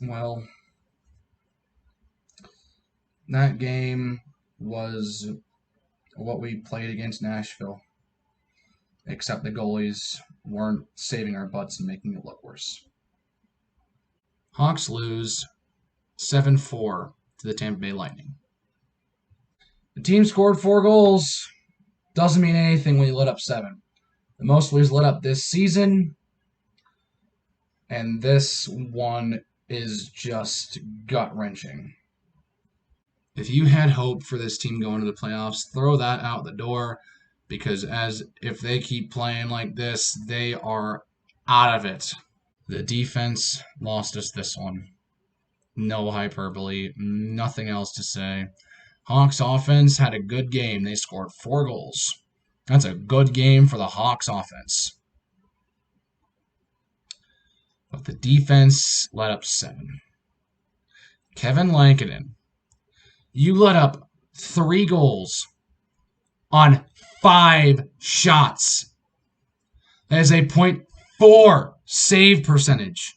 Well, that game was what we played against Nashville, except the goalies weren't saving our butts and making it look worse. Hawks lose 7-4 to the Tampa Bay Lightning. The team scored 4 goals. Doesn't mean anything when you let up 7. The most we've let up this season, and this one is just gut-wrenching. If you had hope for this team going to the playoffs, throw that out the door, because if they keep playing like this, they are out of it. The defense lost us this one. No hyperbole, nothing else to say. Hawks offense had a good game. They scored 4 goals. That's a good game for the Hawks offense. But the defense let up 7. Kevin Lankinen, you let up 3 goals on 5 shots. That is a .4 save percentage.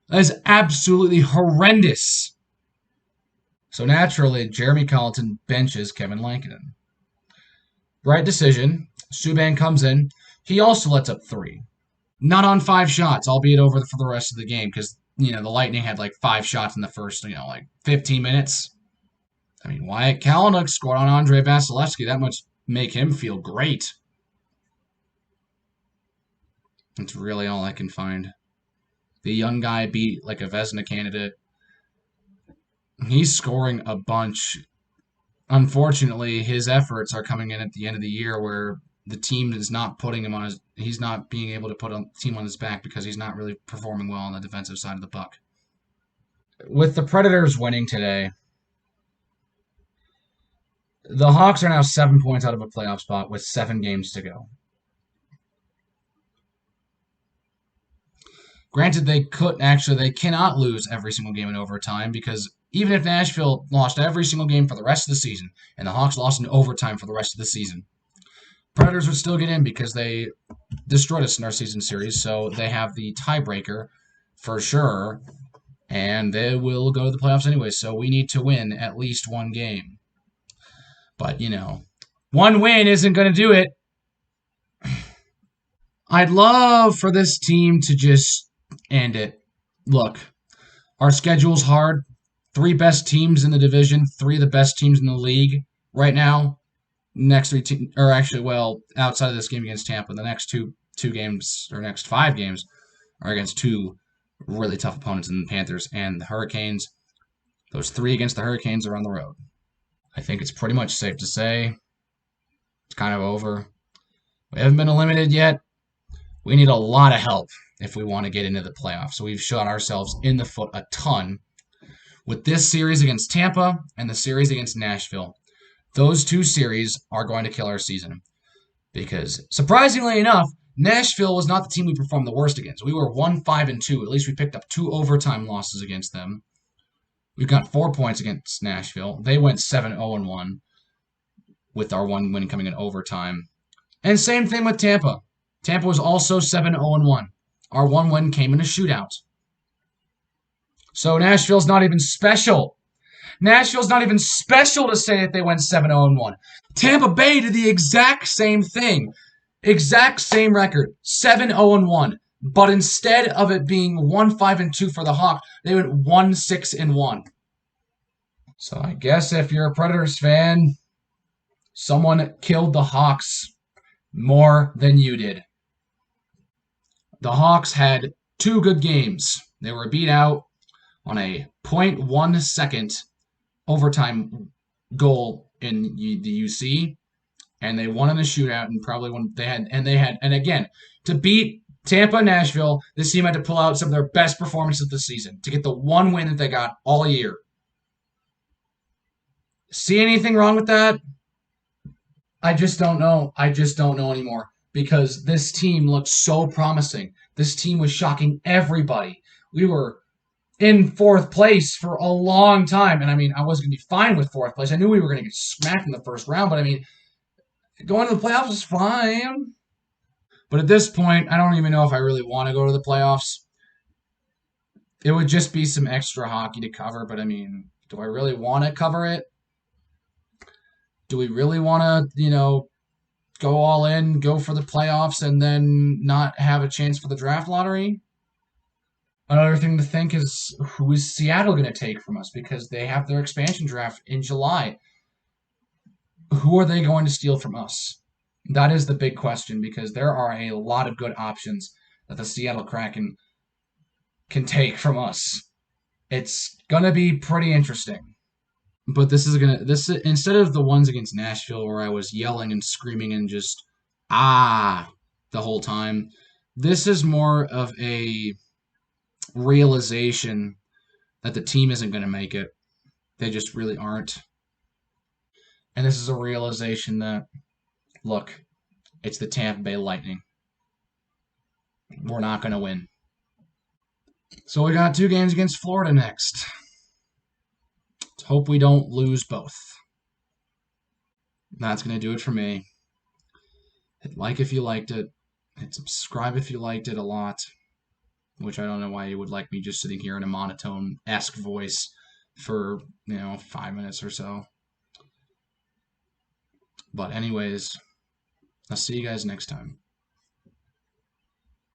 That is absolutely horrendous. So naturally, Jeremy Colleton benches Kevin Lankinen. Right decision. Subban comes in. He also lets up 3. Not on 5 shots, albeit for the rest of the game, because, the Lightning had like 5 shots in the first, 15 minutes. I mean, Wyatt Kalynuk scored on Andrei Vasilevsky. That must make him feel great. That's really all I can find. The young guy beat like a Vezina candidate. He's scoring a bunch. Unfortunately, his efforts are coming in at the end of the year where the team is not putting him on his... He's not being able to put a team on his back because he's not really performing well on the defensive side of the puck. With the Predators winning today, the Hawks are now 7 points out of a playoff spot with 7 games to go. Granted, they cannot lose every single game in overtime because even if Nashville lost every single game for the rest of the season and the Hawks lost in overtime for the rest of the season, Predators would still get in because they destroyed us in our season series, so they have the tiebreaker for sure, and they will go to the playoffs anyway, so we need to win at least 1 game. But, 1 win isn't going to do it. I'd love for this team to just end it. Look, our schedule's hard. 3 best teams in the division, 3 of the best teams in the league right now. Next 3 teams, or actually, outside of this game against Tampa, the next two games, or next 5 games, are against 2 really tough opponents in the Panthers and the Hurricanes. Those 3 against the Hurricanes are on the road. I think it's pretty much safe to say it's kind of over. We haven't been eliminated yet. We need a lot of help if we want to get into the playoffs. So we've shot ourselves in the foot a ton with this series against Tampa and the series against Nashville. Those 2 series are going to kill our season because, surprisingly enough, Nashville was not the team we performed the worst against. We were 1-5-2. At least we picked up 2 overtime losses against them. We've got 4 points against Nashville. They went 7-0-1 with our 1 win coming in overtime. And same thing with Tampa. Tampa was also 7-0-1. Our 1 win came in a shootout. So Nashville's not even special. Nashville's not even special to say that they went 7-0-1. Tampa Bay did the exact same thing. Exact same record. 7-0-1. But instead of it being 1-5-2 for the Hawks, they went 1-6-1. So I guess if you're a Predators fan, someone killed the Hawks more than you did. The Hawks had 2 good games. They were beat out on a 0.1 second overtime goal in the UC, and they won in a shootout, and probably when and again, to beat Tampa and Nashville, this team had to pull out some of their best performances of the season to get the 1 win that they got all year. See anything wrong with that? I just don't know. I just don't know anymore because this team looked so promising. This team was shocking everybody. We were in 4th place for a long time, and I was going to be fine with 4th place. I knew we were going to get smacked in the first round, but going to the playoffs is fine. But at this point, I don't even know if I really want to go to the playoffs. It would just be some extra hockey to cover, but I mean, do I really want to cover it? Do we really want to, go all in, go for the playoffs, and then not have a chance for the draft lottery? Another thing to think is who is Seattle going to take from us because they have their expansion draft in July. Who are they going to steal from us? That is the big question because there are a lot of good options that the Seattle Kraken can take from us. It's going to be pretty interesting. But this instead of the ones against Nashville where I was yelling and screaming and just the whole time. This is more of a realization that the team isn't going to make it. They just really aren't. And this is a realization that, look, it's the Tampa Bay Lightning. We're not going to win. So we got 2 games against Florida next. Let's hope we don't lose both. That's going to do it for me. Hit like if you liked it. Hit subscribe if you liked it a lot. Which I don't know why you would like me just sitting here in a monotone-esque voice for, 5 minutes or so. But anyways, I'll see you guys next time.